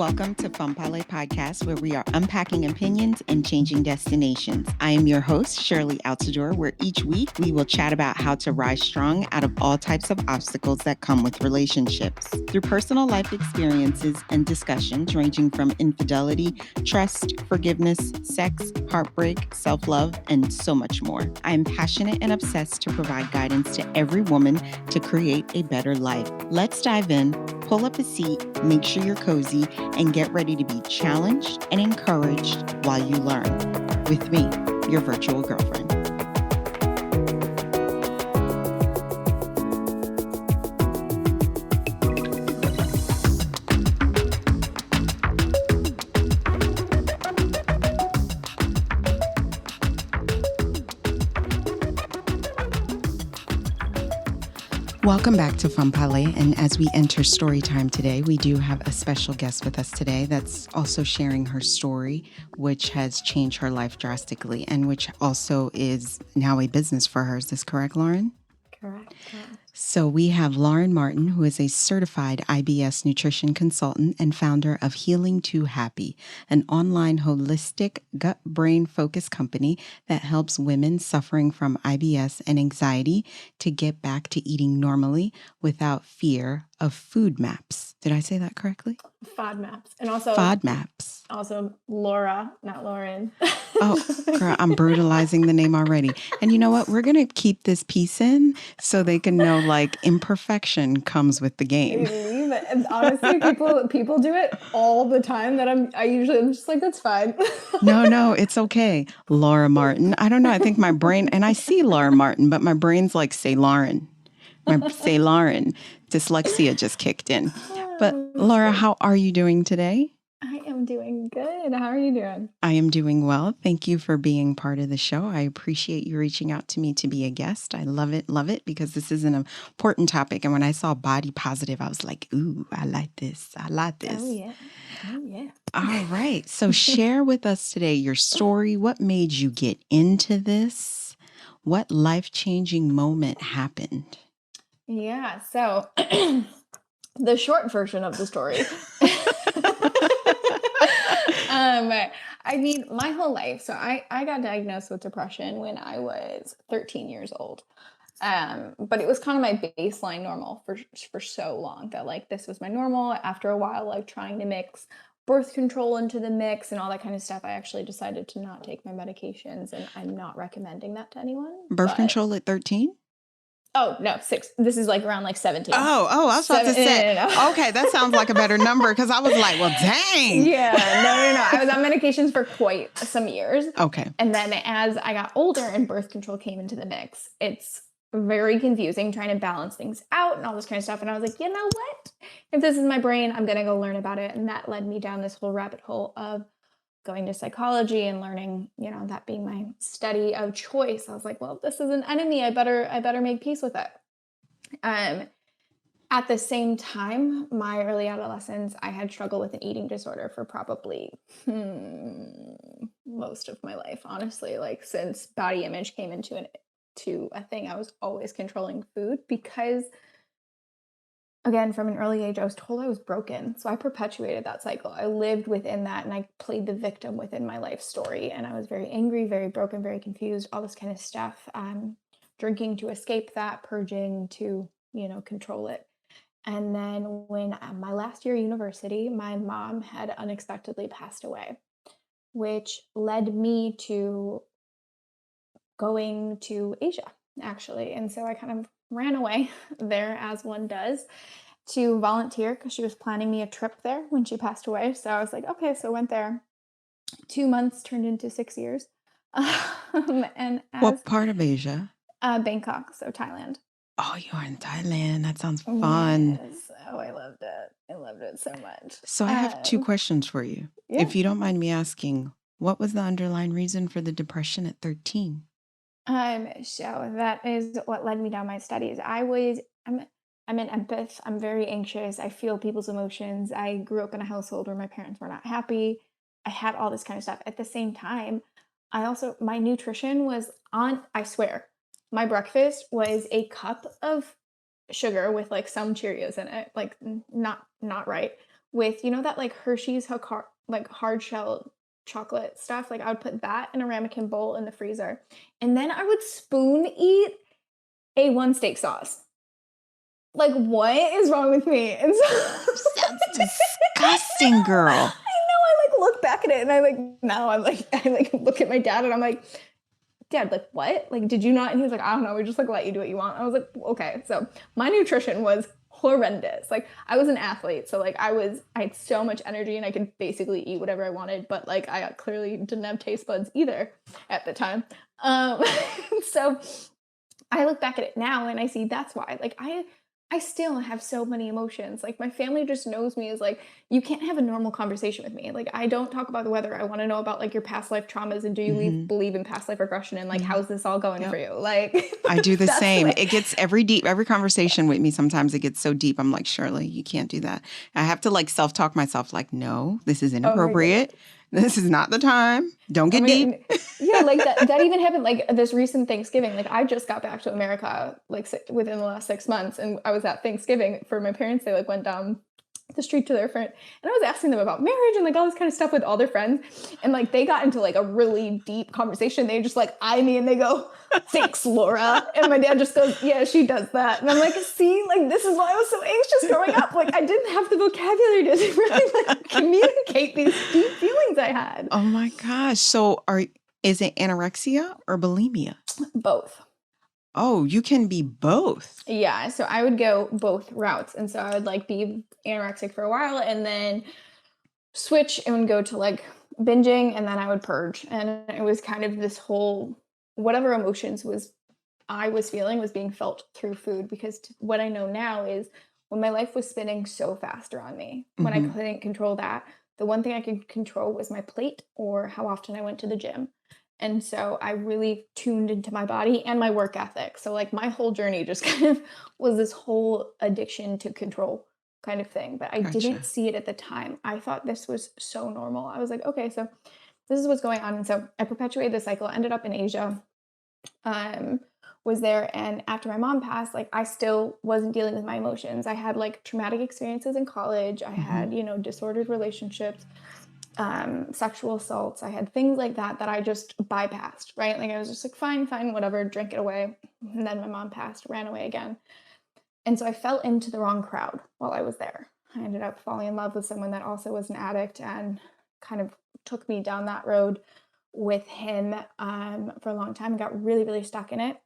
Welcome to Fun Palais Podcast, where we are unpacking opinions and changing destinations. I am your host, Shirley Altador, where each week we will chat about how to rise strong out of all types of obstacles that come with relationships. Through personal life experiences and discussions ranging from infidelity, trust, forgiveness, sex, heartbreak, self-love, and so much more. I am passionate and obsessed to provide guidance to every woman to create a better life. Let's dive in, pull up a seat, make sure you're cozy, and get ready to be challenged and encouraged while you learn. With me, your virtual girlfriend. Welcome back to Fun Palais, and as we enter story time today, we do have a special guest with us today that's also sharing her story, which has changed her life drastically and which also is now a business for her. Is this correct, Lauren? Correct. So we have Lauren Martin, who is a certified IBS nutrition consultant and founder of Healing to Happy, an online holistic gut-brain focused company that helps women suffering from IBS and anxiety to get back to eating normally without fear of food maps. Did I say that correctly? FODMAPs. And also FODMAPs. Also Laura, not Lauren. Oh, girl, I'm brutalizing the name already. And you know what? We're going to keep this piece in so they can know like imperfection comes with the game. And honestly, people do it all the time that I'm just like, that's fine. No, it's okay. Laura Martin. I don't know. I think my brain, and I see Laura Martin, but my brain's like, say Lauren. Say Lauren. Dyslexia just kicked in. But Laura, how are you doing today? I am doing good. How are you doing? I am doing well. Thank you for being part of the show. I appreciate you reaching out to me to be a guest. I love it, because this is an important topic. And when I saw body positive, I was like, ooh, I like this. Oh, yeah. All right. So share with us today your story. What made you get into this? What life-changing moment happened? Yeah. So the short version of the story. I mean, my whole life. So I got diagnosed with depression when I was 13 years old. But it was kind of my baseline normal for so long that like this was my normal. After a while, like trying to mix birth control into the mix and all that kind of stuff, I actually decided to not take my medications, and I'm not recommending that to anyone. Birth control at 13? Oh, no, 6. This is like around like 17. Oh, I was about to say, no. Okay, that sounds like a better number, because I was like, well, dang. Yeah, no. I was on medications for quite some years. Okay. And then as I got older and birth control came into the mix, it's very confusing trying to balance things out and all this kind of stuff. And I was like, you know what? If this is my brain, I'm going to go learn about it. And that led me down this whole rabbit hole of going to psychology and learning, that being my study of choice. I was like, well, if this is an enemy, I better make peace with it. At the same time, my early adolescence, I had struggled with an eating disorder for probably most of my life, honestly. Like since body image came into a thing, I was always controlling food because, again, from an early age, I was told I was broken. So I perpetuated that cycle. I lived within that, and I played the victim within my life story. And I was very angry, very broken, very confused, all this kind of stuff. Drinking to escape that, purging to, control it. And then when my last year of university, my mom had unexpectedly passed away, which led me to going to Asia, actually. And so I kind of ran away there, as one does, to volunteer because she was planning me a trip there when she passed away. So I was like, okay, so I went there. 2 months turned into 6 years. What part of Asia? Bangkok, so Thailand. Oh, you're in Thailand. That sounds fun. Yes. Oh, I loved it. I loved it so much. So I have 2 questions for you. Yeah. If you don't mind me asking, what was the underlying reason for the depression at 13? So that is what led me down my studies. I'm an empath. I'm very anxious. I feel people's emotions. I grew up in a household where my parents were not happy. I had all this kind of stuff. At the same time, my nutrition was I swear, my breakfast was a cup of sugar with like some Cheerios in it, like not right, with, you know, that like Hershey's like hard shell chocolate stuff. Like I would put that in a ramekin bowl in the freezer. And then I would spoon eat A1 steak sauce. Like, what is wrong with me? And so Sounds disgusting, girl. I like look back at it and I like now I'm like I like look at my dad and I'm like, Dad, like what? Like, did you not? And he was like, I don't know, we just like let you do what you want. I was like, okay. So my nutrition was horrendous. Like I was an athlete, so like I had so much energy and I could basically eat whatever I wanted, but like I clearly didn't have taste buds either at the time. So I look back at it now and I see that's why. Like I still have so many emotions. Like my family just knows me as like, you can't have a normal conversation with me. Like I don't talk about the weather. I want to know about like your past life traumas and do you Mhm. believe in past life regression and like Mhm. how's this all going Yep. for you? Like I do the that's same. way. It gets every conversation with me. Sometimes it gets so deep. I'm like, Shirley, you can't do that. I have to like self-talk myself like, no, this is Oh my inappropriate. goodness. This is not the time. Don't Oh get my deep. god. Yeah, like that even happened like this recent Thanksgiving. Like I just got back to America like within the last 6 months and I was at Thanksgiving for my parents. They like went down the street to their friend and I was asking them about marriage and like all this kind of stuff with all their friends and like they got into like a really deep conversation. They just like eye me and they go, thanks, Laura. And my dad just goes, yeah, she does that. And I'm like, see, like this is why I was so anxious growing up. Like I didn't have the vocabulary to really like communicate these deep feelings I had. Oh my gosh. So is it anorexia or bulimia? Both. Oh, you can be both. Yeah, so I would go both routes. And so I would like be anorexic for a while and then switch and go to like binging and then I would purge. And it was kind of this whole whatever emotions I was feeling was being felt through food because what I know now is when my life was spinning so fast around me, when I Mhm. couldn't control that, the one thing I could control was my plate or how often I went to the gym. And so I really tuned into my body and my work ethic. So like my whole journey just kind of was this whole addiction to control kind of thing, but I didn't Gotcha. see it at the time. I thought this was so normal. I was like, okay, so this is what's going on. And so I perpetuated the cycle, ended up in Asia, um, was there. And after my mom passed, like I still wasn't dealing with my emotions. I had like traumatic experiences in college. I Mhm. had, you know, disordered relationships, sexual assaults. I had things like that that I just bypassed, right? Like I was just like, fine, fine, whatever, drink it away. And then my mom passed, ran away again. And so I fell into the wrong crowd while I was there. I ended up falling in love with someone that also was an addict and kind of took me down that road with him for a long time and got really, really stuck in it.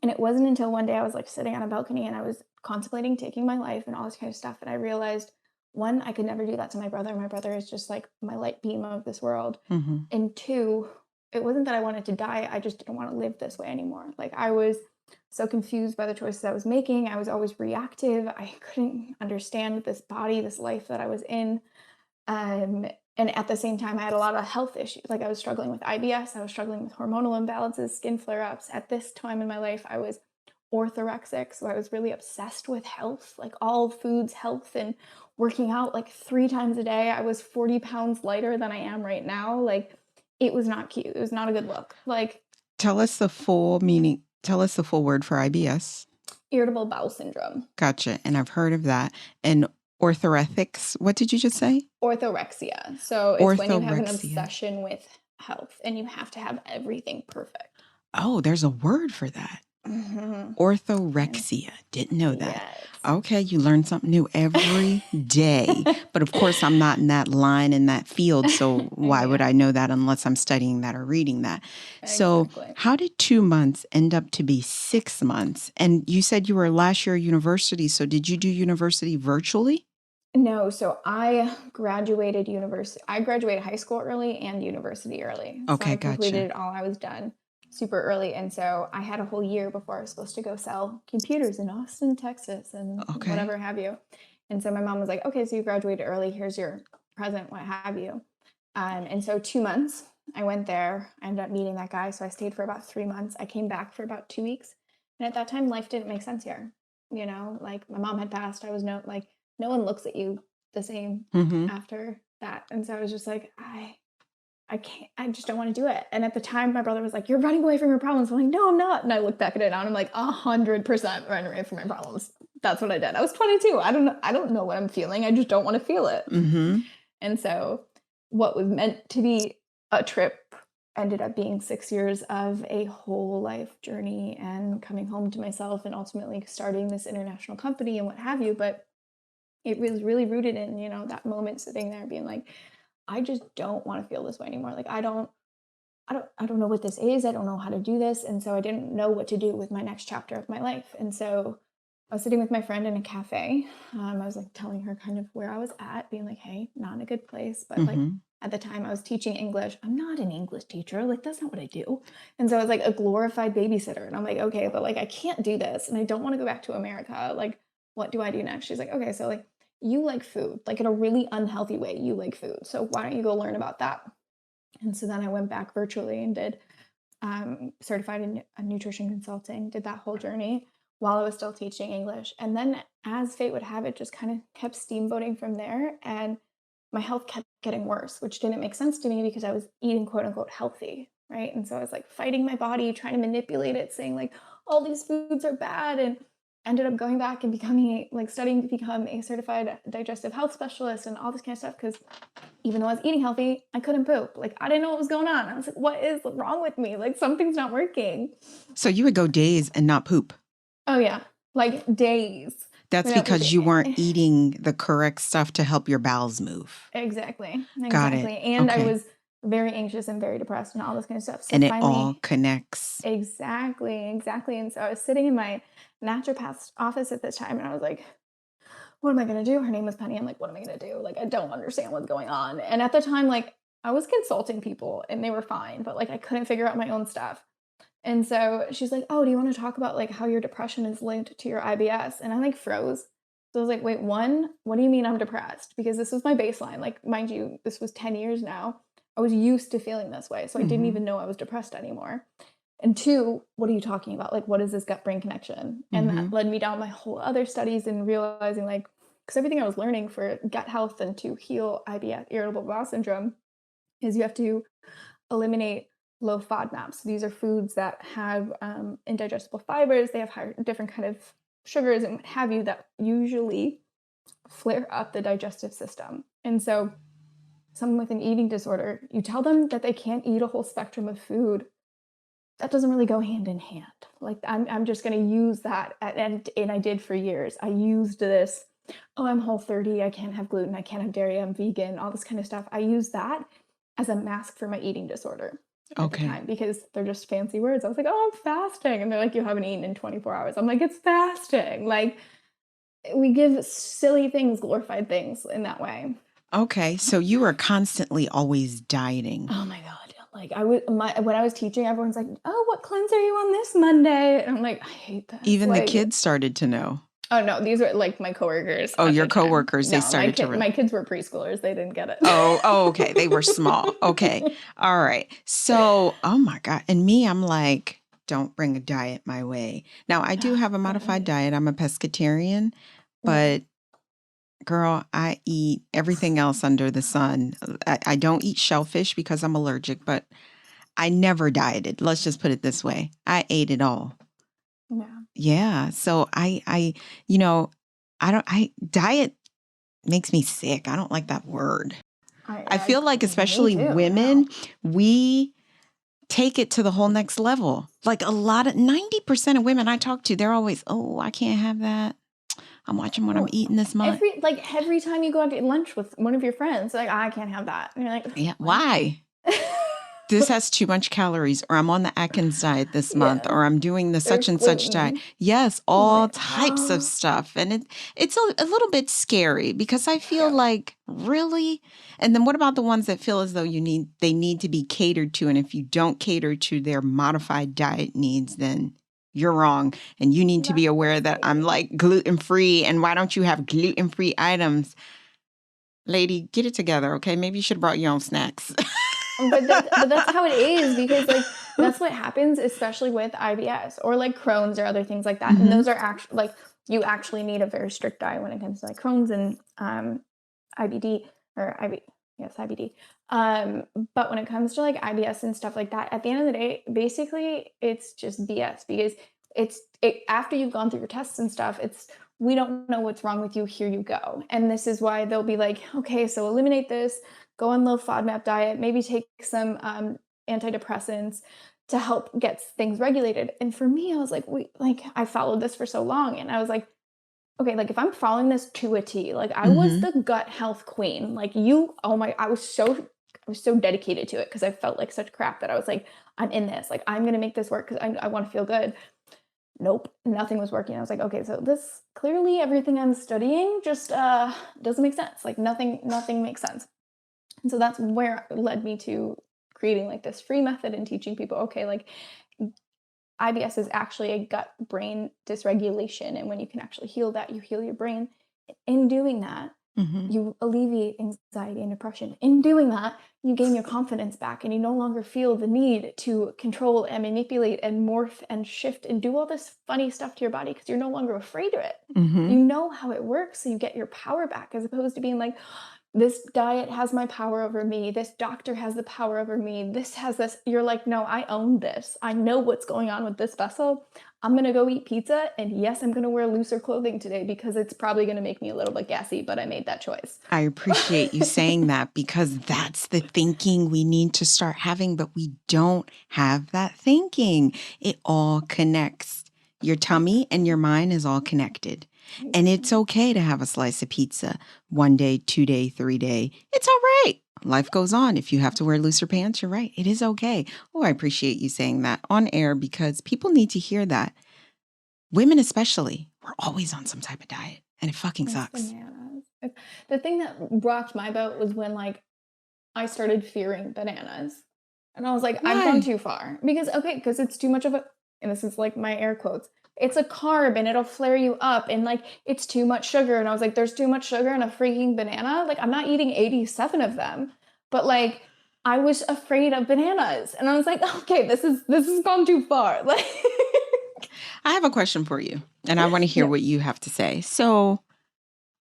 And it wasn't until one day I was like sitting on a balcony and I was contemplating taking my life and all this kind of stuff. And I realized one, I could never do that to my brother. My brother is just like my light beam of this world. Mhm. And two, it wasn't that I wanted to die. I just didn't want to live this way anymore. Like I was so confused by the choices I was making. I was always reactive. I couldn't understand this body, this life that I was in. Um, and at the same time, I had a lot of health issues. Like I was struggling with IBS, I was struggling with hormonal imbalances, skin flare ups. At this time in my life, I was orthorexic. So I was really obsessed with health, like all foods, health, and working out like 3 times a day. I was 40 pounds lighter than I am right now. Like it was not cute. It was not a good look. Like Tell us the full meaning. Tell us the full word for IBS. irritable bowel syndrome, Gotcha. And I've heard of that. And orthorexia. What did you just say? orthorexia. So it's when you have an Orthorexia. obsession with health and you have to have everything perfect. Oh, there's a word for that. Mhm. And Orthorexia. Didn't know that. yes. Okay, you learn something new every day. But of course, I'm not in that line in that field. So why would Yeah, I know that unless I'm studying that or reading that? So, exactly. how did 2 months end up to be 6 months? And you said you were last year at university. So, did you do university virtually? No, so I graduated university. I graduated high school early and university early. So Okay, I completed gotcha. it all. I was done super early. And so I had a whole year before I was supposed to go sell computers in Austin, Texas, and Okay. whatever have you. And so my mom was like, okay, so you graduated early. Here's your present, what have you. And so 2 months, I went there. I ended up meeting that guy. So I stayed for about 3 months. I came back for about 2 weeks. And at that time, life didn't make sense here. You know, like my mom had passed. I was no one looks at you the same Mm-hmm. after that. And so I was just like, I can't, I just don't want to do it. And at the time, my brother was like, you're running away from your problems. I'm like, no, I'm not. And I look back at it now and I'm like, 100% running away from my problems. That's what I did. I was 22. I don't know what I'm feeling. I just don't want to feel it. Mm-hmm. And so what was meant to be a trip ended up being 6 years of a whole life journey and coming home to myself and ultimately starting this international company and what have you. But it was really rooted in, that moment sitting there being like, I just don't want to feel this way anymore. Like I don't know what this is. I don't know how to do this. And so I didn't know what to do with my next chapter of my life. And so I was sitting with my friend in a cafe. I was like telling her kind of where I was at, being like, hey, not in a good place. But like Mm-hmm. at the time I was teaching English. I'm not an English teacher. Like that's not what I do. And so I was like a glorified babysitter. And I'm like, okay, but like I can't do this. And I don't want to go back to America. Like, what do I do next? She's like, okay, so like you like food, like in a really unhealthy way, you like food. So why don't you go learn about that? And so then I went back virtually and did certified in nutrition consulting, did that whole journey while I was still teaching English. And then, as fate would have it, just kind of kept steamboating from there. And my health kept getting worse, which didn't make sense to me because I was eating quote unquote healthy. Right. And so I was like fighting my body, trying to manipulate it, saying like all these foods are bad. And ended up going back and becoming like studying to become a certified digestive health specialist and all this kind of stuff. Because even though I was eating healthy, I couldn't poop. Like I didn't know what was going on. I was like, what is wrong with me? Like something's not working. So you would go days and not poop. Oh yeah. Like days. That's without because you pooping. weren't eating the correct stuff to help your bowels move. Exactly. Got it. And I Okay. was very anxious and very depressed and all this kind of stuff. So And it all finally, connects. exactly. And so I was sitting in my naturopath's office at this time and I was like, what am I going to do? Her name was Penny. I'm like, what am I going to do? Like, I don't understand what's going on. And at the time, like, I was consulting people and they were fine, but like, I couldn't figure out my own stuff. And so she's like, oh, do you want to talk about like how your depression is linked to your IBS? And I like froze. So I was like, wait, one, what do you mean I'm depressed? Because this was my baseline. Like, mind you, this was 10 years now. I was used to feeling this way. So I didn't even know I was depressed anymore. And two, what are you talking about? Like, what is this gut brain connection? And that led me down my whole other studies and realizing, like, because everything I was learning for gut health and to heal IBS, irritable bowel syndrome, is you have to eliminate low FODMAPs. These are foods that have indigestible fibers. They have different kind of sugars and what have you that usually flare up the digestive system. And so someone with an eating disorder, you tell them that they can't eat a whole spectrum of food, that doesn't really go hand in hand. Like I'm just going to use that. And I did for years. I used this, oh, I'm Whole30. I can't have gluten. I can't have dairy. I'm vegan, all this kind of stuff. I use that as a mask for my eating disorder at the time because they're just fancy words. I was like, oh, I'm fasting. And they're like, you haven't eaten in 24 hours. I'm like, it's fasting. Like we give silly things, glorified things in that way. Okay. So you were constantly always dieting. Oh my God. Like when I was teaching, everyone's like, oh, what cleanse are you on this Monday? And I'm like, I hate this. Even like, the kids started to know. Oh no, these were like my coworkers. Oh, at your the time. coworkers, they No, started to my kids were preschoolers. They didn't get it. Okay. They were small. Okay. All right. So, oh my God. And me, I'm like, don't bring a diet my way. Now, I do have a modified diet. I'm a pescatarian, but girl, I eat everything else under the sun. I don't eat shellfish because I'm allergic, but I never dieted. Let's just put it this way. I ate it all. Yeah. So diet makes me sick. I don't like that word. I feel like especially women, we take it to the whole next level. Like 90% of women I talk to, they're always, oh, I can't have that. I'm watching what I'm eating this month. Every time you go out to lunch with one of your friends, like, I can't have that. And you're like, yeah, why? This has too much calories, or I'm on the Atkins diet this month, or I'm doing the such and such diet. Yes, all types of stuff. And it's a little bit scary because I feel like, really? And then what about the ones that feel as though they need to be catered to? And if you don't cater to their modified diet needs, then you're wrong. And you need to be aware that I'm like gluten-free. And why don't you have gluten-free items? Lady, get it together, okay? Maybe you should have brought your own snacks. But that's how it is because like that's what happens, especially with IBS or like Crohn's or other things like that. And those are actually like you actually need a very strict diet when it comes to like Crohn's and IBD or IBD. But when it comes to like IBS and stuff like that, at the end of the day, basically it's just BS because after you've gone through your tests and stuff, we don't know what's wrong with you. Here you go. And this is why they'll be like, okay, so eliminate this, go on low FODMAP diet, maybe take some antidepressants to help get things regulated. And for me, I was like, I followed this for so long, and I was like, okay, like if I'm following this to a T, like I was the gut health queen. Like I was so dedicated to it because I felt like such crap that I was like, I'm in this. Like I'm gonna make this work because I want to feel good. Nope, nothing was working. I was like, okay, so this clearly everything I'm studying just doesn't make sense. Like nothing makes sense. And so that's where it led me to creating like this free method and teaching people, okay, like IBS is actually a gut brain dysregulation. And when you can actually heal that, you heal your brain. In doing that, you alleviate anxiety and depression. In doing that, you gain your confidence back, and you no longer feel the need to control and manipulate and morph and shift and do all this funny stuff to your body because you're no longer afraid of it. You know how it works, so you get your power back, as opposed to being like, this diet has my power over me. This doctor has the power over me. This has this. You're like, no, I own this. I know what's going on with this vessel. I'm going to go eat pizza. And yes, I'm going to wear looser clothing today because it's probably going to make me a little bit gassy, but I made that choice. I appreciate you saying that, because that's the thinking we need to start having, but we don't have that thinking. It all connects. Your tummy and your mind is all connected. And it's okay to have a slice of pizza 1 day, 2 day, 3 day. It's all right. Life goes on. If you have to wear looser pants, you're right. It is okay. Oh, I appreciate you saying that on air, because people need to hear that. Women especially, we're always on some type of diet, and it fucking sucks. Bananas. The thing that rocked my boat was when like I started fearing bananas. And I was like, Why? I've gone too far. Because it's too much of and this is like my air quotes, it's a carb and it'll flare you up, and like it's too much sugar. And I was like, there's too much sugar in a freaking banana. Like I'm not eating 87 of them, but like I was afraid of bananas, and I was like, okay, this has gone too far. Like I have a question for you, and I want to hear what you have to say. So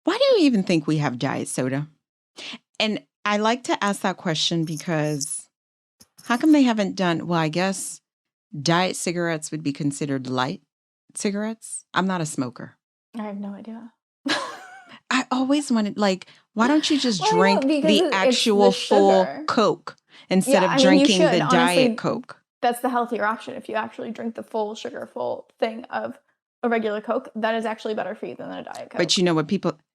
why do you even think we have diet soda? And I like to ask that question because how come they haven't done, well, I guess diet cigarettes would be considered light cigarettes. I'm not a smoker. I have no idea. I always wanted, like, why don't you just drink because the it's actual the full sugar. Coke instead of you drinking should. the Honestly, diet Coke? That's the healthier option. If you actually drink the full sugar, full thing of a regular Coke, that is actually better for you than a diet Coke. But you know what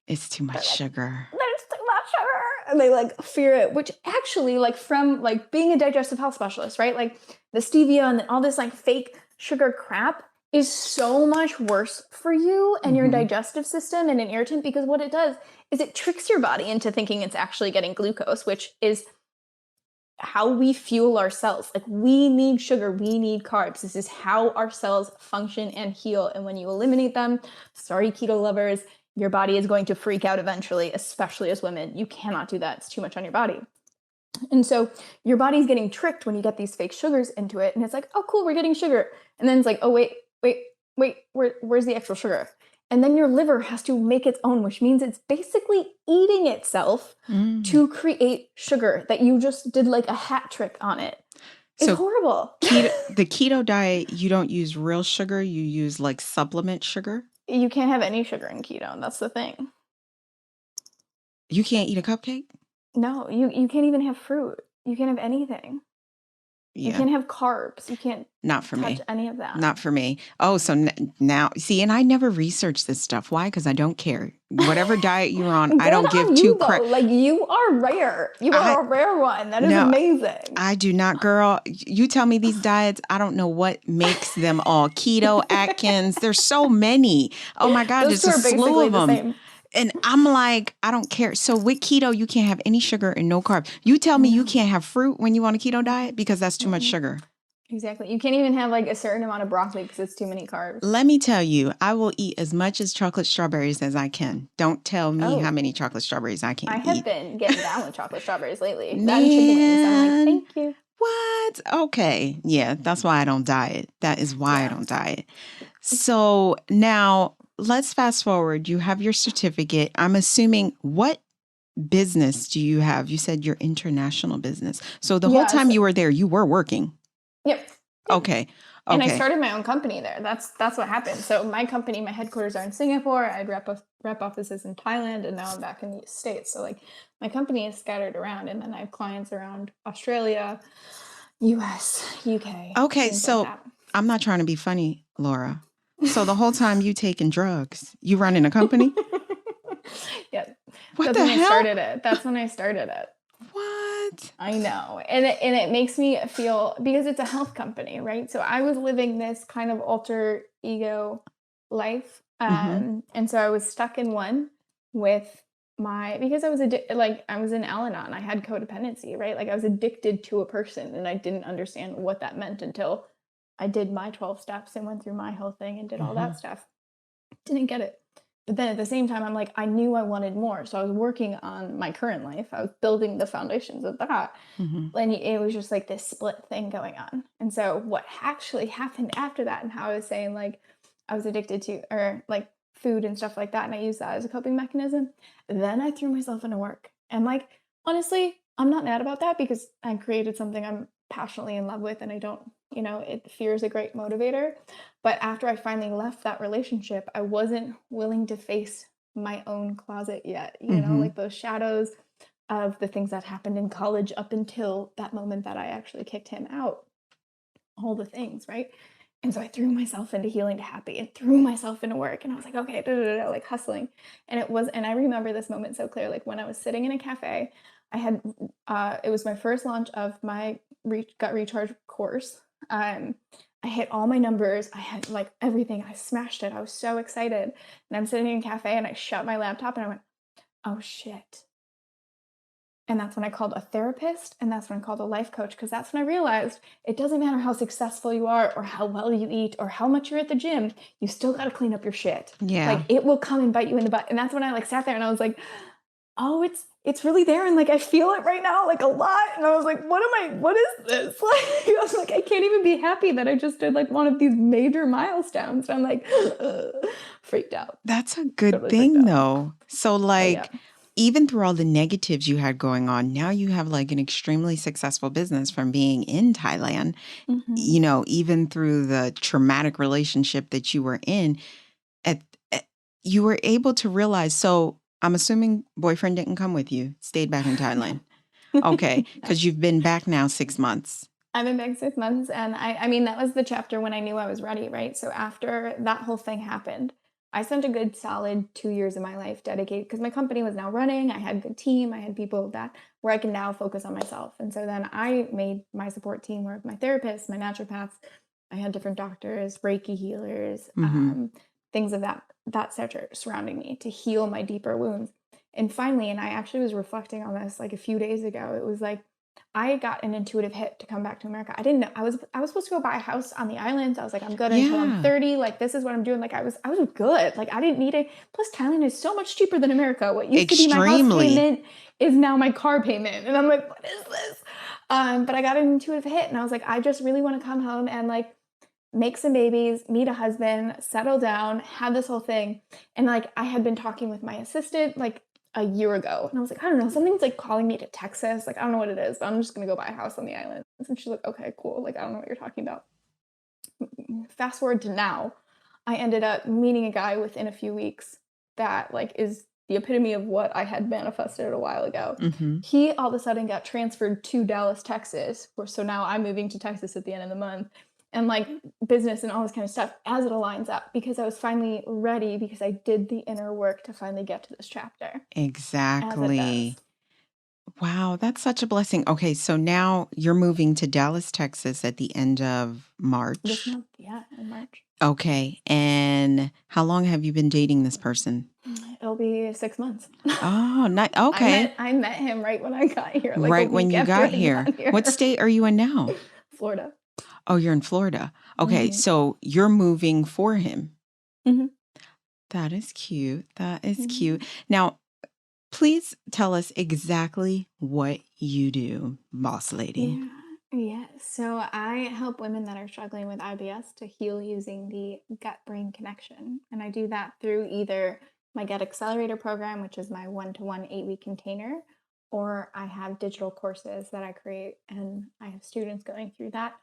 it's too much sugar. There's too much sugar. And they like fear it, which actually, like from like being a digestive health specialist, right? Like the stevia and all this like fake sugar crap is so much worse for you and your digestive system and an irritant, because what it does is it tricks your body into thinking it's actually getting glucose, which is how we fuel our cells. Like we need sugar, we need carbs. This is how our cells function and heal. And when you eliminate them, sorry, keto lovers, your body is going to freak out eventually, especially as women. You cannot do that. It's too much on your body. And so your body's getting tricked when you get these fake sugars into it. And it's like, oh, cool, we're getting sugar. And then it's like, oh, wait, where's the actual sugar? And then your liver has to make its own, which means it's basically eating itself to create sugar that you just did like a hat trick on it. It's horrible. The keto diet, you don't use real sugar. You use like supplement sugar. You can't have any sugar in keto. That's the thing. You can't eat a cupcake? No, you can't even have fruit. You can't have anything. Yeah. You can't have carbs. You can't Not for touch me. any of that. Not for me. Oh, so now, see, and I never researched this stuff. Why? Because I don't care. Whatever diet you're on, I don't give two crap. Like you are rare. You are a rare one. That is amazing. I do not, girl. You tell me these diets, I don't know what makes them all. Keto, Atkins, there's so many. Oh my God, there's a slew of them. Same. And I'm like, I don't care. So with keto, you can't have any sugar and no carbs. You tell me you can't have fruit when you on a keto diet because that's too much sugar. Exactly. You can't even have like a certain amount of broccoli because it's too many carbs. Let me tell you, I will eat as much as chocolate strawberries as I can. Don't tell me how many chocolate strawberries I can eat. I have been getting down with chocolate strawberries lately. Man, that and chicken wings. I'm like, thank you. What? Okay. Yeah, that's why I don't diet. That is why I don't diet. So now let's fast forward. You have your certificate. I'm assuming, what business do you have? You said your international business. So the whole time you were there, you were working. Yep. Okay. And I Okay. started my own company there. That's what happened. So my company, my headquarters are in Singapore. I had rep offices in Thailand, and now I'm back in the States. So like my company is scattered around, and then I have clients around Australia, US, UK, Okay, things like so that. I'm not trying to be funny, Laura. So the whole time you taking drugs, you running a company? Yeah, What that's the when I hell? started it. That's when I started it. What? I know. And it makes me feel, because it's a health company, right? So I was living this kind of alter ego life. Mm-hmm. And so I was stuck in one with because I was like I was in Al-Anon. I had codependency, right? Like I was addicted to a person and I didn't understand what that meant until I did my 12 steps and went through my whole thing and did all Mm-hmm. that stuff. Didn't get it. But then at the same time, I'm like, I knew I wanted more. So I was working on my current life. I was building the foundations of that. Mm-hmm. And it was just like this split thing going on. And so what actually happened after that, and how I was saying like I was addicted to or like food and stuff like that, and I used that as a coping mechanism, then I threw myself into work. And like honestly, I'm not mad about that because I created something I'm passionately in love with and I don't, fear is a great motivator. But after I finally left that relationship, I wasn't willing to face my own closet yet, Mm-hmm. like those shadows of the things that happened in college up until that moment that I actually kicked him out, all the things, right? And so I threw myself into healing to happy and threw myself into work. And I was like, okay, like hustling. And I remember this moment so clear. Like when I was sitting in a cafe, it was my first launch of my gut recharge course. I hit all my numbers. I had like everything. I smashed it. I was so excited. And I'm sitting in a cafe and I shut my laptop and I went, oh shit. And that's when I called a therapist and that's when I called a life coach because that's when I realized it doesn't matter how successful you are or how well you eat or how much you're at the gym, you still got to clean up your shit. Yeah. Like it will come and bite you in the butt. And that's when I like sat there and I was like, oh, it's really there and like I feel it right now like a lot. And I was like, what is this? Like I was like, I can't even be happy that I just did like one of these major milestones. And I'm like freaked out. That's a good Totally freaked thing, out. though. So, Oh yeah. like, even through all the negatives you had going on, now you have like an extremely successful business from being in Thailand. Mm-hmm. Even through the traumatic relationship that you were in, at you were able to realize. So, I'm assuming boyfriend didn't come with you, stayed back in No. Thailand. Okay, No. because you've been back now 6 months. I've been back 6 months, and I mean, that was the chapter when I knew I was ready, right? So after that whole thing happened, I spent a good solid 2 years of my life dedicated because my company was now running. I had a good team. I had people that where I can now focus on myself. And so then I made my support team work, my therapists, my naturopaths. I had different doctors, Reiki healers, Mm-hmm. things of that stature surrounding me to heal my deeper wounds. And finally, and I actually was reflecting on this like a few days ago. It was like I got an intuitive hit to come back to America. I didn't know I was supposed to go buy a house on the islands. I was like, I'm good until I'm Yeah, 30. Like this is what I'm doing. Like I was good. Like I didn't need it. Plus Thailand is so much cheaper than America. What used to be my house extremely. payment is now my car payment. And I'm like, what is this? But I got an intuitive hit and I was like, I just really want to come home and like make some babies, meet a husband, settle down, have this whole thing. And like I had been talking with my assistant like a year ago. And I was like, I don't know, something's like calling me to Texas. Like, I don't know what it is, but I'm just gonna go buy a house on the island. And she's like, okay, cool. Like, I don't know what you're talking about. Fast forward to now, I ended up meeting a guy within a few weeks that like is the epitome of what I had manifested a while ago. Mm-hmm. He all of a sudden got transferred to Dallas, Texas. So now I'm moving to Texas at the end of the month. And like business and all this kind of stuff as it aligns up because I was finally ready because I did the inner work to finally get to this chapter as it does. Exactly. Wow, that's such a blessing. Okay, so now you're moving to Dallas, Texas at the end of This March. month, yeah, in March. Okay, and how long have you been dating this person? It'll be 6 months. Oh, not I okay. met I met him right when I got here, like a Right when week you after got I here. got What here. state are you in now? Florida. Oh, you're in Florida. Okay, Mhm. so you're moving for him. Mhm. That is cute. That is cute. Mhm. Now, please tell us exactly what you do, boss lady. Yeah. Yeah. So I help women that are struggling with IBS to heal using the gut brain connection. And I do that through either my Gut Accelerator program, which is my 1-to-1 8-week container, or I have digital courses that I create and I have students going through that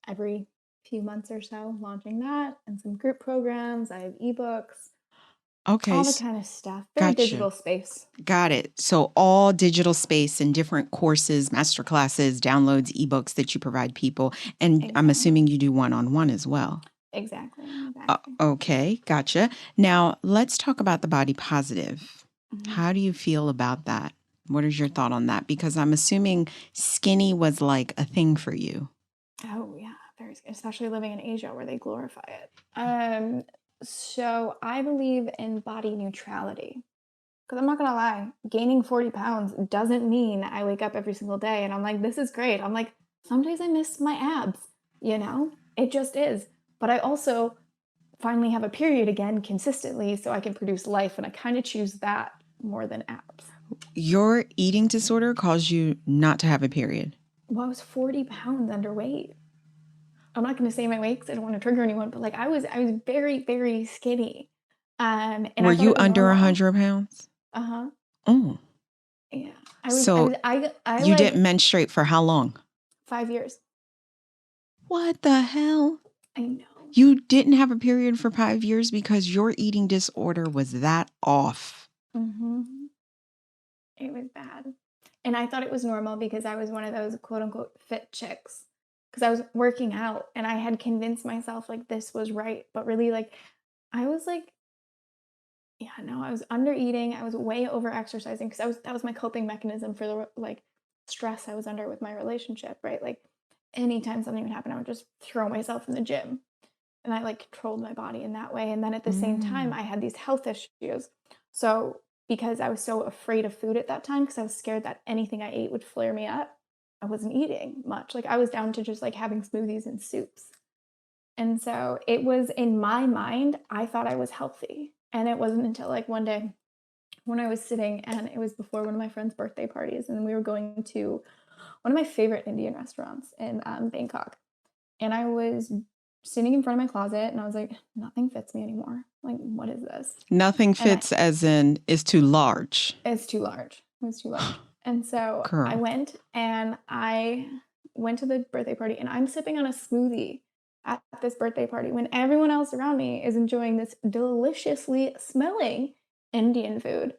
every few months or so launching that and some group programs. I have ebooks, Okay. all the kind of stuff. Very Gotcha. digital space. Got it. So all digital space and different courses, masterclasses, downloads, ebooks that you provide people. And I'm assuming you do one-on-one as well. Exactly. Okay. Gotcha. Now let's talk about the body positive. Mm-hmm. How do you feel about that? What is your thought on that? Because I'm assuming skinny was like a thing for you. Oh yeah, very skinny, especially living in Asia where they glorify it. So I believe in body neutrality. Because I'm not going to lie, gaining 40 pounds doesn't mean I wake up every single day and I'm like, this is great. I'm like, some days I miss my abs, you know? It just is. But I also finally have a period again consistently so I can produce life. And I kind of choose that more than abs. Your eating disorder caused you not to have a period? Well, I was 40 pounds underweight. I'm not going to say my weight because I don't want to trigger anyone, but like I was very, very skinny. And were you under 100 pounds? Uh-huh. Oh. Yeah. You didn't menstruate for how long? 5 years. What the hell? I know. You didn't have a period for 5 years because your eating disorder was that off. Mm-hmm. It was bad. And I thought it was normal because I was one of those quote unquote fit chicks. Because I was working out and I had convinced myself like this was right. But really, like, I was like, yeah, no, I was under eating. I was way over exercising because that was my coping mechanism for the like stress I was under with my relationship, right? Like anytime something would happen, I would just throw myself in the gym. And I like controlled my body in that way. And then at the same time, I had these health issues. So because I was so afraid of food at that time, because I was scared that anything I ate would flare me up, I wasn't eating much. Like I was down to just like having smoothies and soups. And so it was in my mind, I thought I was healthy. And it wasn't until like one day when I was sitting, and it was before one of my friend's birthday parties, and we were going to one of my favorite Indian restaurants in Bangkok. And I was sitting in front of my closet and I was like, nothing fits me anymore. Like, what is this? Nothing fits as in it's too large. It's too large. It was too large. And so I went to the birthday party and I'm sipping on a smoothie at this birthday party when everyone else around me is enjoying this deliciously smelling Indian food,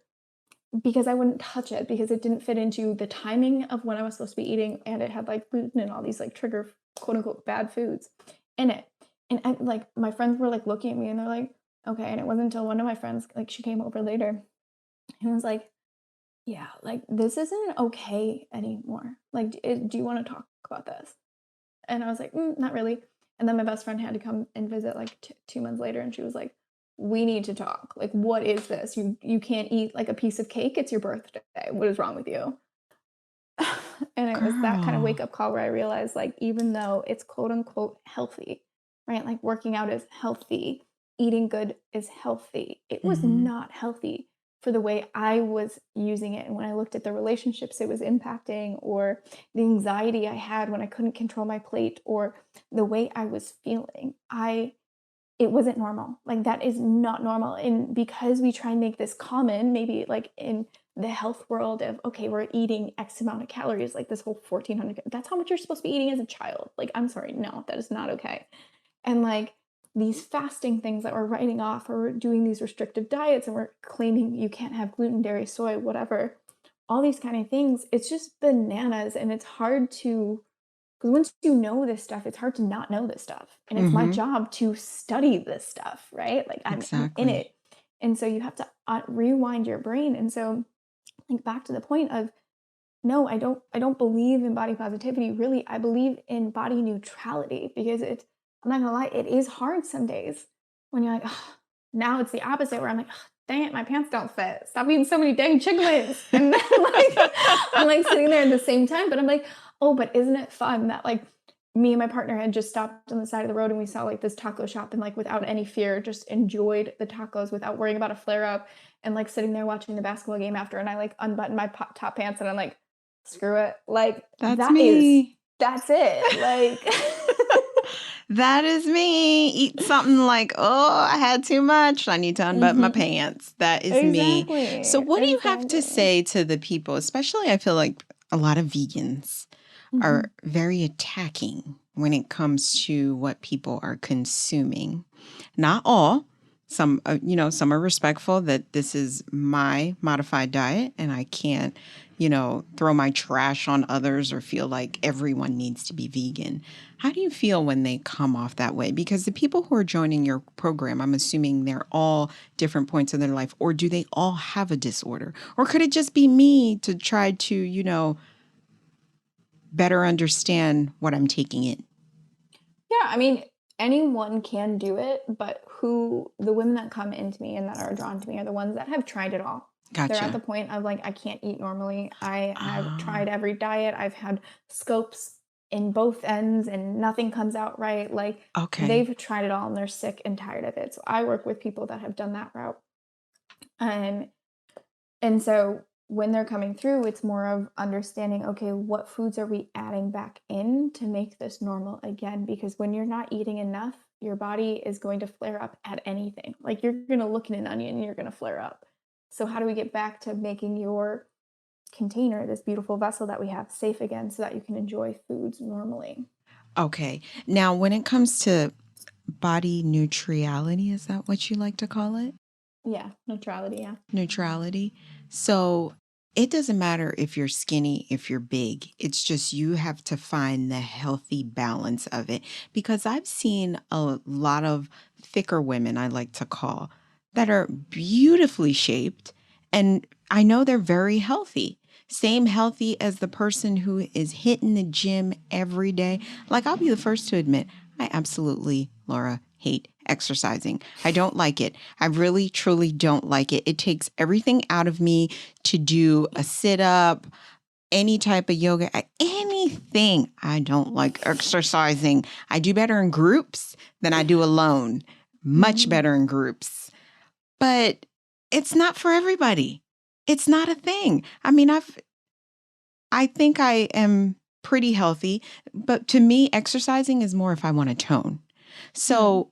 because I wouldn't touch it because it didn't fit into the timing of when I was supposed to be eating, and it had like gluten and all these like trigger quote unquote bad foods in it. And I, like my friends were like looking at me and they're like, okay. And it wasn't until one of my friends, like she came over later and was like, yeah, like this isn't okay anymore. Like, do you want to talk about this? And I was like, not really. And then my best friend had to come and visit like 2 months later, and she was like, we need to talk. Like, what is this? You can't eat like a piece of cake. It's your birthday. What is wrong with you? And it was that kind of wake up call where I realized, like, even though it's quote unquote healthy, right? Like working out is healthy, eating good is healthy. It was not healthy for the way I was using it. And when I looked at the relationships it was impacting, or the anxiety I had when I couldn't control my plate, or the way I was feeling, it wasn't normal. Like that is not normal. And because we try and make this common, maybe like in the health world of, okay, we're eating X amount of calories, like this whole 1400, that's how much you're supposed to be eating as a child. Like, I'm sorry, no, that is not okay. And like these fasting things that we're writing off, or we're doing these restrictive diets and we're claiming you can't have gluten, dairy, soy, whatever, all these kind of things, it's just bananas. And it's hard to, because once you know this stuff, it's hard to not know this stuff. And it's my job to study this stuff, right? Like I'm in it. And so you have to rewind your brain. And so like back to the point of, no, I don't believe in body positivity. Really, I believe in body neutrality, because I'm not gonna lie, it is hard some days when you're like, now it's the opposite where I'm like, dang it, my pants don't fit. Stop eating so many dang chicklets. And then like, I'm like sitting there at the same time, but I'm like, oh, but isn't it fun that like me and my partner had just stopped on the side of the road and we saw like this taco shop, and like without any fear, just enjoyed the tacos without worrying about a flare up, and like sitting there watching the basketball game after, and I like unbutton my top pants and I'm like, screw it. Like that's me. That's it. Like that is me. Eat something like, oh, I had too much. I need to unbutton my pants. That is me. So what do you have to say to the people, especially I feel like a lot of vegans are very attacking when it comes to what people are consuming. Not all. Some, some are respectful that this is my modified diet and I can't, throw my trash on others or feel like everyone needs to be vegan. How do you feel when they come off that way? Because the people who are joining your program, I'm assuming they're all different points in their life, or do they all have a disorder? Or could it just be me to try to, better understand what I'm taking in? Yeah, I mean, anyone can do it, but the women that come into me and that are drawn to me are the ones that have tried it all. They're at the Gotcha. point of like, I can't eat normally. I have Ah, tried every diet. I've had scopes in both ends and nothing comes out right. Like okay. they've tried it all and they're sick and tired of it. So I work with people that have done that route. Um, and so when they're coming through, it's more of understanding, okay, what foods are we adding back in to make this normal again? Because when you're not eating enough, your body is going to flare up at anything. Like you're going to look at an onion and you're going to flare up. So, how do we get back to making your container, this beautiful vessel that we have, safe again so that you can enjoy foods normally? Okay. Now, when it comes to body neutrality, is that what you like to call it? Yeah, neutrality. Yeah. Neutrality. So it doesn't matter if you're skinny, if you're big. It's just you have to find the healthy balance of it. Because I've seen a lot of thicker women, I like to call, that are beautifully shaped. And I know they're very healthy. Same healthy as the person who is hitting the gym every day. Like, I'll be the first to admit, I absolutely, Laura, hate exercising. I don't like it. I really, truly don't like it. It takes everything out of me to do a sit up, any type of yoga, anything. I don't like exercising. I do better in groups than I do alone, much Hmm. better in groups. But it's not for everybody. It's not a thing. I mean, I think I am pretty healthy, but to me, exercising is more if I want to tone. Hmm. So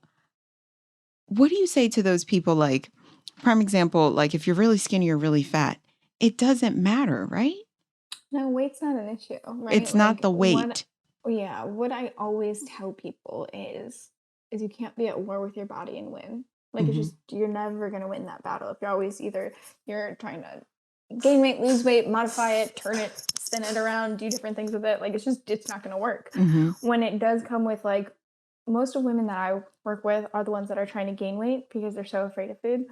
what do you say to those people? Like, prime example, like if you're really skinny or really fat, it doesn't matter, right? No, weight's not an issue, right? It's not Like the what weight. yeah, what I always tell people is you can't be at war with your body and win. Like it's Hmm. just you're never gonna win that battle if you're always either you're trying to gain weight, lose weight, modify it, turn it, spin it around, do different things with it. Like it's not gonna work. Hmm. When it does come with like most of women that I work with are the ones that are trying to gain weight because they're so afraid of food.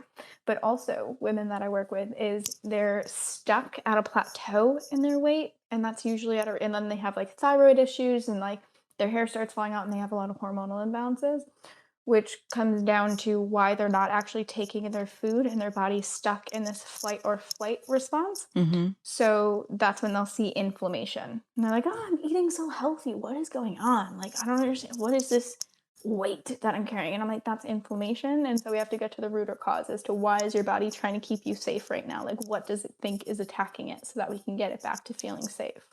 But also women that I work with is they're stuck at a plateau in their weight. And that's usually and then they have like thyroid issues and like their hair starts falling out and they have a lot of hormonal imbalances, which comes down to why they're not actually taking in their food and their body's stuck in this flight or flight response. Hmm. So that's when they'll see inflammation. And they're like, oh, I'm eating so healthy. What is going on? Like, I don't understand. What is this weight that I'm carrying? And I'm like, that's inflammation. And so we have to get to the root or cause as to why is your body trying to keep you safe right now? Like, what does it think is attacking it so that we can get it back to feeling safe?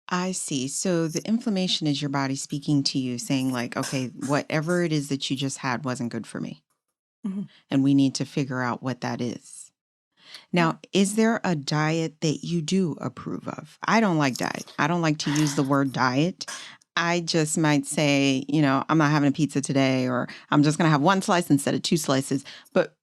I see. So the inflammation is your body speaking to you saying like, okay, whatever it is that you just had wasn't good for me. Mhm. And we need to figure out what that is. Yeah. Now, is there a diet that you do approve of? I don't like diet. I don't like to use the word diet. I just might say, I'm not having a pizza today, or I'm just going to have one slice instead of two slices. But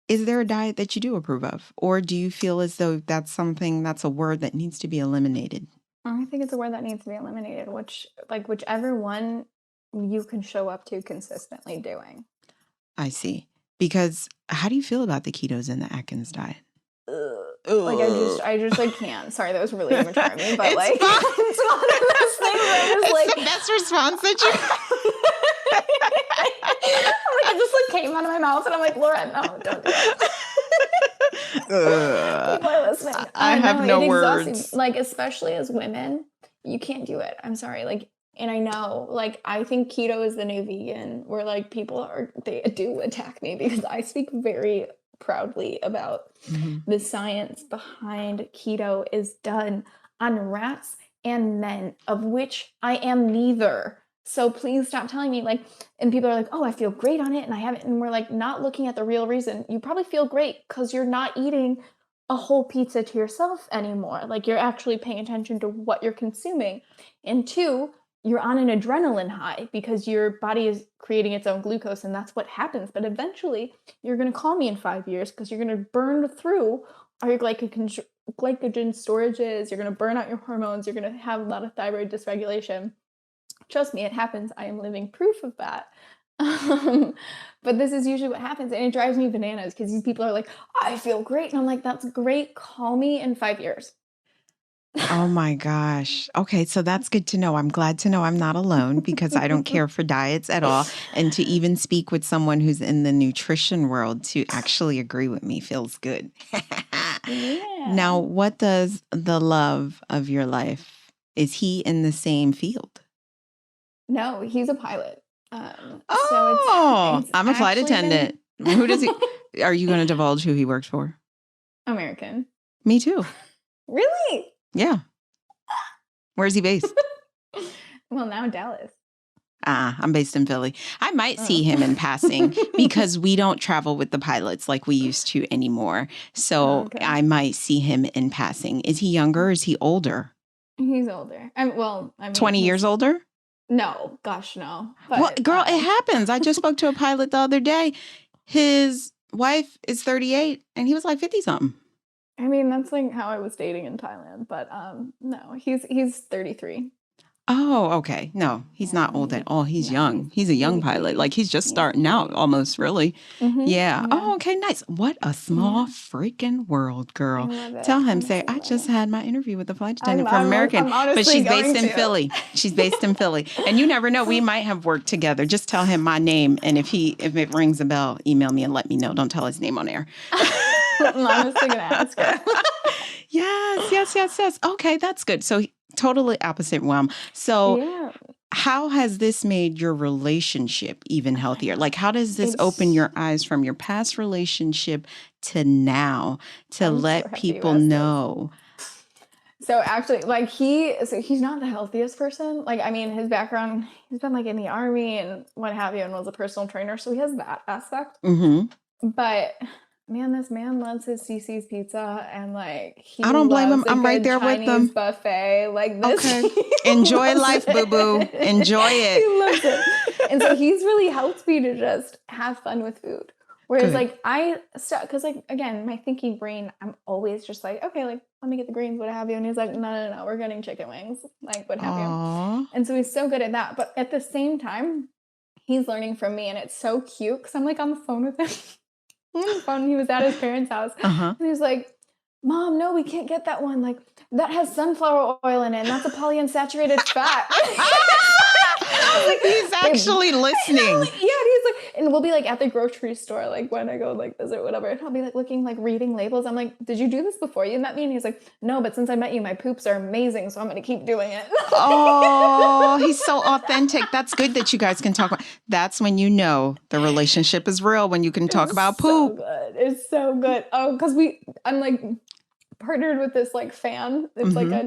is there a diet that you do approve of? Or do you feel as though that's a word that needs to be eliminated? I think it's a word that needs to be eliminated, whichever one you can show up to consistently doing. I see. Because how do you feel about the ketos and the Atkins diet? Ugh. Like Ugh. I just like can't. Sorry, that was really immature of me, but It's like fine. it's one of those things where I'm just It's like the best response that you. it just like came out of my mouth and I'm like, Laura, no, don't do that. Ugh. People are listening. I have No, no it exhausts me. words. Like, especially as women, you can't do it. I'm sorry. Like, and I know, like, I think keto is the new vegan, where like they do attack me because I speak very proudly about Mhm. the science behind keto is done on rats and men, of which I am neither. So please stop telling me like, and people are like, oh, I feel great on it and I haven't. And we're like, not looking at the real reason. You probably feel great because you're not eating a whole pizza to yourself anymore. Like you're actually paying attention to what you're consuming. And two, you're on an adrenaline high because your body is creating its own glucose, and that's what happens. But eventually, you're going to call me in 5 years because you're going to burn through all your glycogen storages. You're going to burn out your hormones. You're going to have a lot of thyroid dysregulation. Trust me, it happens. I am living proof of that. But this is usually what happens, and it drives me bananas because these people are like, I feel great. And I'm like, that's great. Call me in 5 years. Oh my gosh. Okay, so that's good to know. I'm glad to know I'm not alone because I don't care for diets at all. And to even speak with someone who's in the nutrition world to actually agree with me feels good. Yeah. Now, what does the love of your life, is he in the same field? No, he's a pilot. Oh, it's I'm a flight actually been attendant. Who does he, are you going to divulge who he works for? American. Me too. Really? Yeah. Where's he based? Well, now Dallas. I'm based in Philly. I might see him in passing because we don't travel with the pilots like we used to anymore. So Okay. I might see him in passing. Is he younger or is he older? He's older. I mean, 20 years older? No, gosh, no. Well, But, girl, it happens. I just spoke to a pilot the other day. His wife is 38 and he was like 50 something. I mean, that's like how I was dating in Thailand. But no, he's 33. Oh, okay. No, he's not old at all. He's young. He's a young pilot. Like he's just starting out almost, really. Yeah. Oh, okay. Nice. What a small freaking world, girl. Tell him, say, I just had my interview with the flight attendant from American, but she's based in Philly. She's based in Philly. And you never know. We might have worked together. Just tell him my name. And if it rings a bell, email me and let me know. Don't tell his name on air. I'm honestly going to ask her. Yes. Okay, that's good. So totally opposite realm. So how has this made your relationship even healthier? Like, how does this open your eyes from your past relationship to now to let people know? So actually, like he's not the healthiest person. Like, I mean, his background, he's been like in the army and what have you, and was a personal trainer. So he has that aspect. But man, this man loves his CC's pizza, and like I don't blame him. I'm right there Chinese with them. Buffet, like this. Okay. Enjoy life, boo boo. Enjoy it. He loves it, and so he's really helped me to just have fun with food. Whereas like because like again, my thinking brain, I'm always just like, okay, like let me get the greens, what have you, and he's like, no, we're getting chicken wings, like what have you. And so he's so good at that, but at the same time, he's learning from me, and it's so cute because I'm like on the phone with him. He was at his parents' house, and he's like, Mom, no, we can't get that one. Like, that has sunflower oil in it, and that's a polyunsaturated fat. Like, he's actually listening. And he's like, and we'll be like at the grocery store, like when I go like visit, whatever, and I'll be like looking, like reading labels. I'm like, did you do this before you met me? And he's like, no, but since I met you, my poops are amazing, so I'm going to keep doing it. Oh, he's so authentic. That's good that you guys can talk about. That's when you know the relationship is real, when you can talk about poop. So good. It's so good. Oh, because I'm like partnered with this like fan. It's like a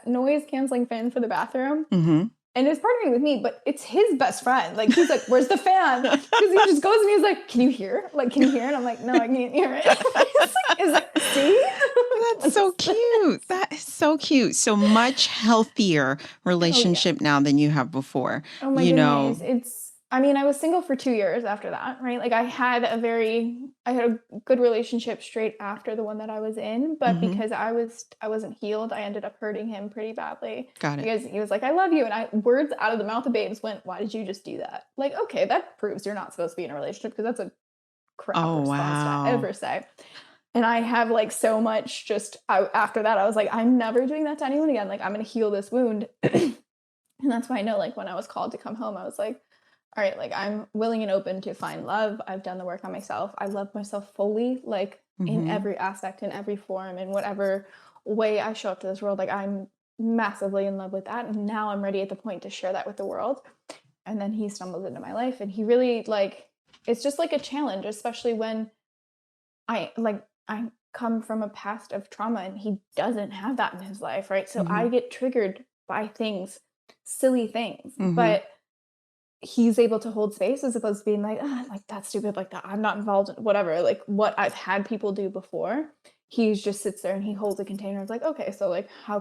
noise canceling fan for the bathroom. And it's partnering with me, but it's his best friend. Like, he's like, where's the fan? Because he just goes and he's like, can you hear? Like, can you hear? And I'm like, no, I can't hear it. It's like, see? That's so cute. That is so cute. So much healthier relationship now than you have before. Oh my goodness. I mean, I was single for 2 years after that, right? Like I had a good relationship straight after the one that I was in, but because I wasn't healed, I ended up hurting him pretty badly. Got it. Because he was like, I love you. And words out of the mouth of babes went, why did you just do that? Like, okay, that proves you're not supposed to be in a relationship, because that's a crap response to ever say. And I have like so much after that, I was like, I'm never doing that to anyone again. Like, I'm going to heal this wound. And that's why I know, like, when I was called to come home, I was like, all right, like I'm willing and open to find love. I've done the work on myself. I love myself fully, like in every aspect, in every form, in whatever way I show up to this world. Like I'm massively in love with that. And now I'm ready at the point to share that with the world. And then he stumbles into my life, and he really it's just like a challenge, especially when I come from a past of trauma, and he doesn't have that in his life. Right. So I get triggered by things, silly things, but he's able to hold space as opposed to being like, like that's stupid, like that, I'm not involved in whatever, like what I've had people do before. he just sits there and he holds a container. It's like, okay, so like how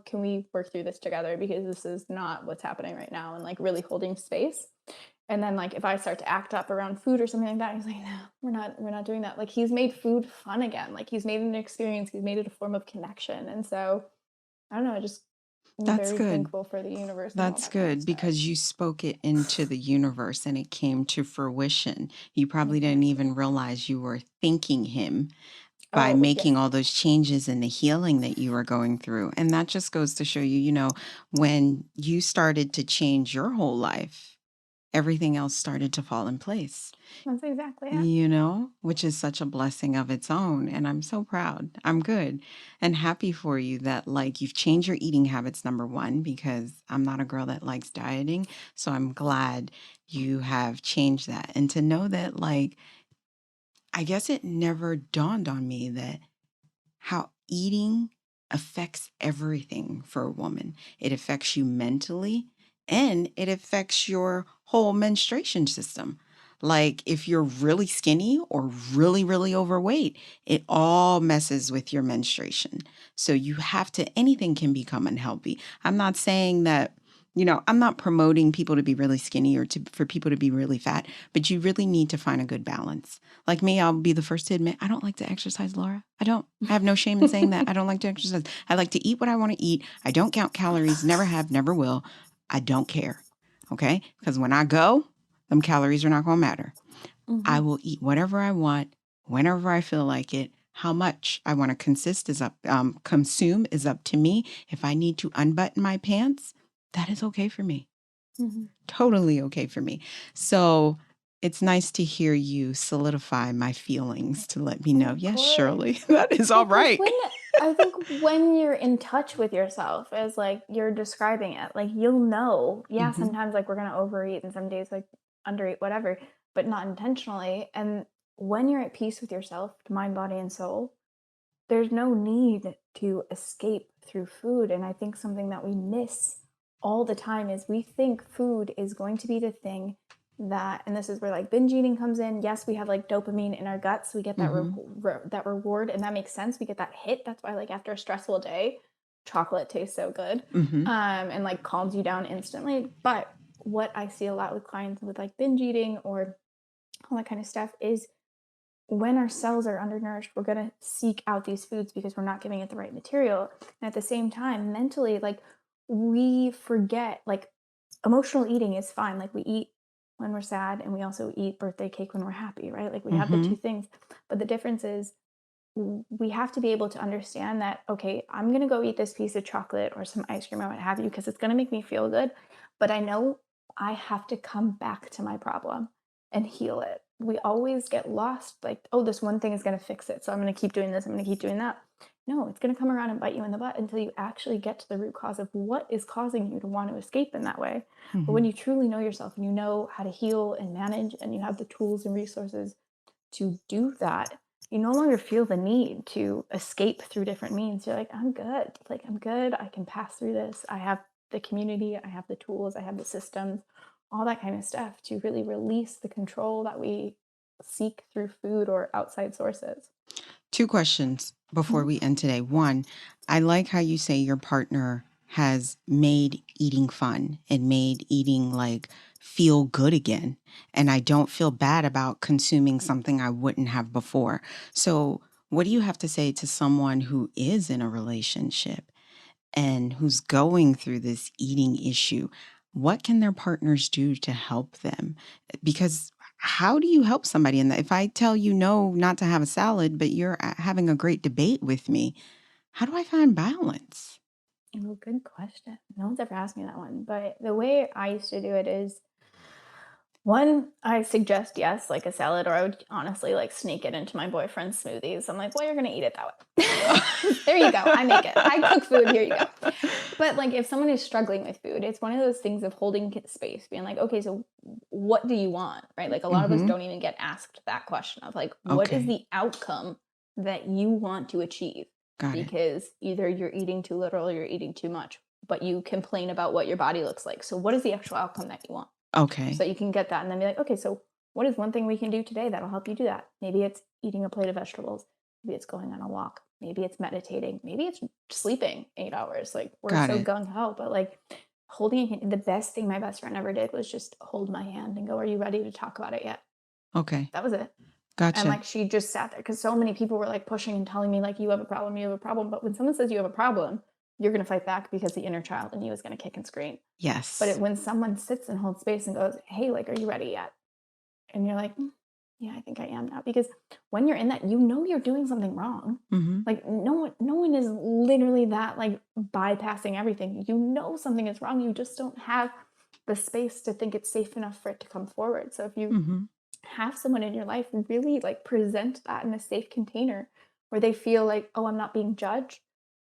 can we work through this together, because this is not what's happening right now, and like really holding space. And then like if I start to act up around food or something like that, he's like, no, we're not doing that. Like he's made food fun again. Like he's made it an experience. He's made it a form of connection. And so I don't know, I just I'm That's very good. thankful for the universe and all That's that kind of good stuff. because you spoke it into the universe and it came to fruition. You probably didn't even Exactly. realize you were thanking him by Oh, yes. making all those changes and the healing that you were going through. And that just goes to show you, when you started to change your whole life, everything else started to fall in place. That's exactly it. Which is such a blessing of its own. And I'm so proud. I'm good and happy for you that, like, you've changed your eating habits, number one, because I'm not a girl that likes dieting. So I'm glad you have changed that. And to know that, like, I guess it never dawned on me that how eating affects everything for a woman. It affects you mentally and it affects your whole menstruation system. Like if you're really skinny or really, really overweight, it all messes with your menstruation. So anything can become unhealthy. I'm not saying that, I'm not promoting people to be really skinny or for people to be really fat, but you really need to find a good balance. Like me, I'll be the first to admit, I don't like to exercise, Laura. I don't. I have no shame in saying that. I don't like to exercise. I like to eat what I want to eat. I don't count calories, never have, never will. I don't care. Okay? Because when I go, them calories are not going to matter. I Mhm. will eat whatever I want, whenever I feel like it. How much I want to consume is up to me. If I need to unbutton my pants, that is okay for me. Mhm. Totally okay for me. So it's nice to hear you solidify my feelings to let me know, Of yes, course. Shirley, that is Well, all because right. I think when you're in touch with yourself, as like you're describing it, like you'll know, yeah, Hmm. sometimes like we're gonna overeat and some days like undereat, whatever, but not intentionally. And when you're at peace with yourself, mind, body, and soul, there's no need to escape through food. And I think something that we miss all the time is we think food is going to be the thing that, and this is where like binge eating comes in. Yes, we have like dopamine in our guts. We get that Hmm. that reward, and that makes sense. We get that hit. That's why like after a stressful day, chocolate tastes so good, Hmm. and like calms you down instantly. But what I see a lot with clients with like binge eating or all that kind of stuff is when our cells are undernourished, we're going to seek out these foods because we're not giving it the right material. And at the same time, mentally, like we forget, like emotional eating is fine. Like we eat when we're sad and we also eat birthday cake when we're happy, right? Like we have the Hmm. two things. But the difference is we have to be able to understand that, okay, I'm going to go eat this piece of chocolate or some ice cream or what have you because it's going to make me feel good. But I know I have to come back to my problem and heal it. We always get lost, like, oh, this one thing is going to fix it. So I'm going to keep doing this, I'm going to keep doing that. No, it's going to come around and bite you in the butt until you actually get to the root cause of what is causing you to want to escape in that way. But when Hmm. you truly know yourself and you know how to heal and manage and you have the tools and resources to do that, you no longer feel the need to escape through different means. You're like, I'm good. Like, I'm good. I can pass through this. I have the community, I have the tools, I have the systems, all that kind of stuff to really release the control that we seek through food or outside sources. Two questions before Mhm. we end today. One, I like how you say your partner has made eating fun and made eating like feel good again. And I don't feel bad about consuming something I wouldn't have before. So, what do you have to say to someone who is in a relationship and who's going through this eating issue? What can their partners do to help them? Because how do you help somebody in that? If I tell you no, not to have a salad, but you're having a great debate with me, how do I find balance? Oh, good question. No one's ever asked me that one. But the way I used to do it is one, I suggest yes, like a salad, or I would honestly like sneak it into my boyfriend's smoothies. I'm like, well, you're gonna eat it that way. There you go. I make it. I cook food. Here you go. But like, if someone is struggling with food, it's one of those things of holding space, being like, okay, so what do you want, right? Like, a lot of us Hmm. don't even get asked that question of like, what is Okay, the outcome that you want to achieve? got it. Because either you're eating too little or you're eating too much, but you complain about what your body looks like. So, what is the actual outcome that you want? Okay. So you can get that and then be like, okay, so what is one thing we can do today that'll help you do that? Maybe it's eating a plate of vegetables. Maybe it's going on a walk. Maybe it's meditating. Maybe it's sleeping 8 hours. Like, we're Got so it. gung ho, but like holding the best thing my best friend ever did was just hold my hand and go, "Are you ready to talk about it yet?" Okay. That was it. And Gotcha. like, she just sat there because so many people were like pushing and telling me like, "You have a problem, you have a problem." But when someone says you have a problem, you're going to fight back because the inner child in you is going to kick and scream. But Yes. when someone sits and holds space and goes, "Hey, like, are you ready yet?" And you're like, yeah, I think I am now. Because when you're in that, you know you're doing something wrong. Mm-hmm. Like, no one is literally that like bypassing everything. You know something is wrong. You just don't have the space to think it's safe enough for it to come forward. So if you Mm-hmm. have someone in your life, really like present that in a safe container where they feel like, oh, I'm not being judged.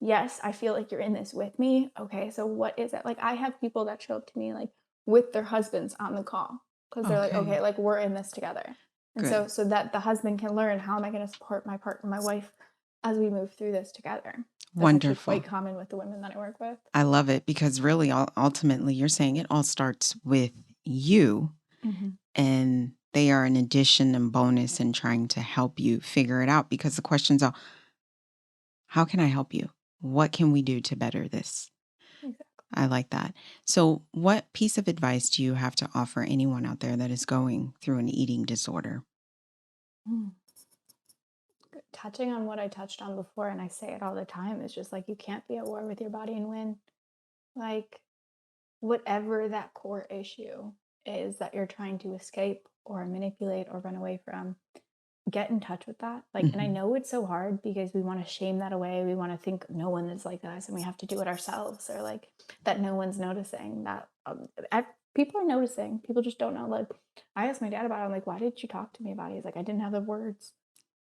Yes, I feel like you're in this with me. Okay, so what is it? Like, I have people that show up to me like with their husbands on the call because they're like, Okay. okay, like, we're in this together. And Good. so that the husband can learn, how am I going to support my partner, my wife, as we move through this together. That's actually Wonderful. quite common with the women that I work with. I love it because really, ultimately, you're saying it all starts with you, and they are an addition and bonus in trying to help you figure it out, because the questions are, how can I help you? What can we do to better this? Exactly. I like that. So what piece of advice do you have to offer anyone out there that is going through an eating disorder? Mm. Touching on what I touched on before, and I say it all the time, is just like, you can't be at war with your body and win. Like, whatever that core issue is that you're trying to escape or manipulate or run away from, get in touch with that. Like, and I know it's so hard because we want to shame that away. We want to think no one is like us and we have to do it ourselves, or like that no one's noticing that. People are noticing. People just don't know. Like, I asked my dad about it. I'm like, why did you talk to me about it? He's like, I didn't have the words.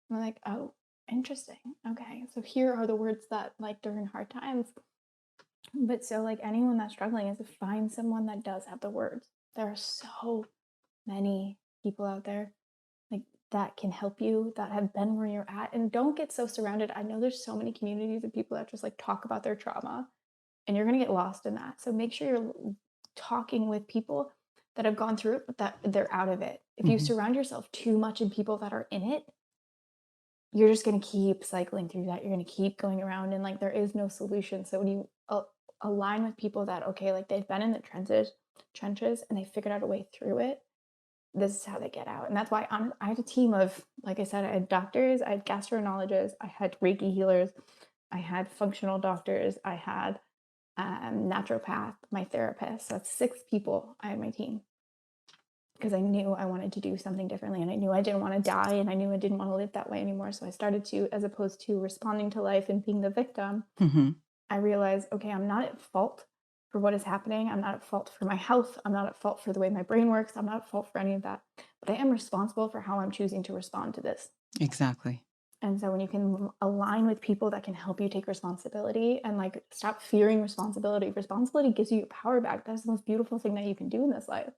I'm like, oh, interesting. Okay. So here are the words that, like, during hard times. But so, like, anyone that's struggling is to find someone that does have the words. There are so many people out there like that can help you, that have been where you're at. And don't get so surrounded. I know there's so many communities of people that just like talk about their trauma, and you're gonna get lost in that. So make sure you're talking with people that have gone through it, but that they're out of it. If you surround yourself too much in people that are in it, you're just going to keep cycling through that. You're going to keep going around, and like, there is no solution. So when you align with people that, okay, like, they've been in the trenches and they figured out a way through it, this is how they get out. And that's why I had a team of, like I said, I had doctors, I had gastroenterologists, I had Reiki healers, I had functional doctors, I had naturopath, my therapist. So that's 6 people I had my team, because I knew I wanted to do something differently, and I knew I didn't want to die, and I knew I didn't want to live that way anymore. So I started to, as opposed to responding to life and being the victim, I realized, okay, I'm not at fault for what is happening. I'm not at fault for my health. I'm not at fault for the way my brain works. I'm not at fault for any of that. But I am responsible for how I'm choosing to respond to this. Exactly. And so when you can align with people that can help you take responsibility and like stop fearing responsibility gives you your power back. That's the most beautiful thing that you can do in this life.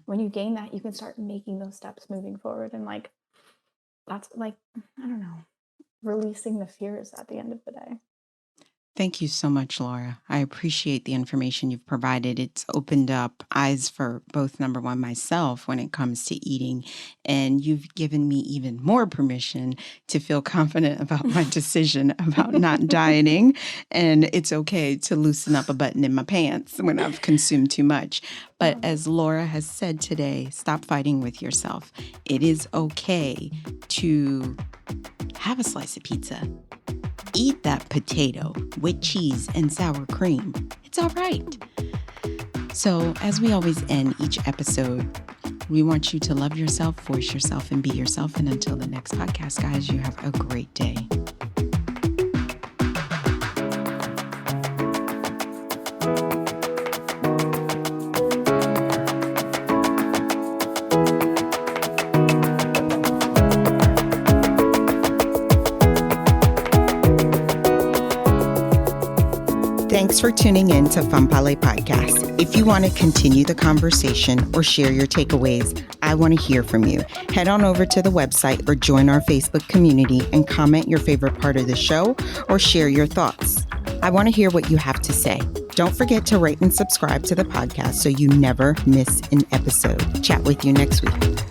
When you gain that, you can start making those steps moving forward. And like, that's like, I don't know, releasing the fears at the end of the day. Thank you so much, Laura. I appreciate the information you've provided. It's opened up eyes for both, number one, myself when it comes to eating, and you've given me even more permission to feel confident about my decision about not dieting. And it's okay to loosen up a button in my pants when I've consumed too much. But as Laura has said today, stop fighting with yourself. It is okay to have a slice of pizza. Eat that potato with cheese and sour cream. It's all right. So, as we always end each episode, we want you to love yourself, voice yourself, and be yourself. And until the next podcast, guys, you have a great day. Thanks for tuning in to Fanpale Podcast. If you want to continue the conversation or share your takeaways, I want to hear from you. Head on over to the website or join our Facebook community and comment your favorite part of the show or share your thoughts. I want to hear what you have to say. Don't forget to rate and subscribe to the podcast so you never miss an episode. Chat with you next week.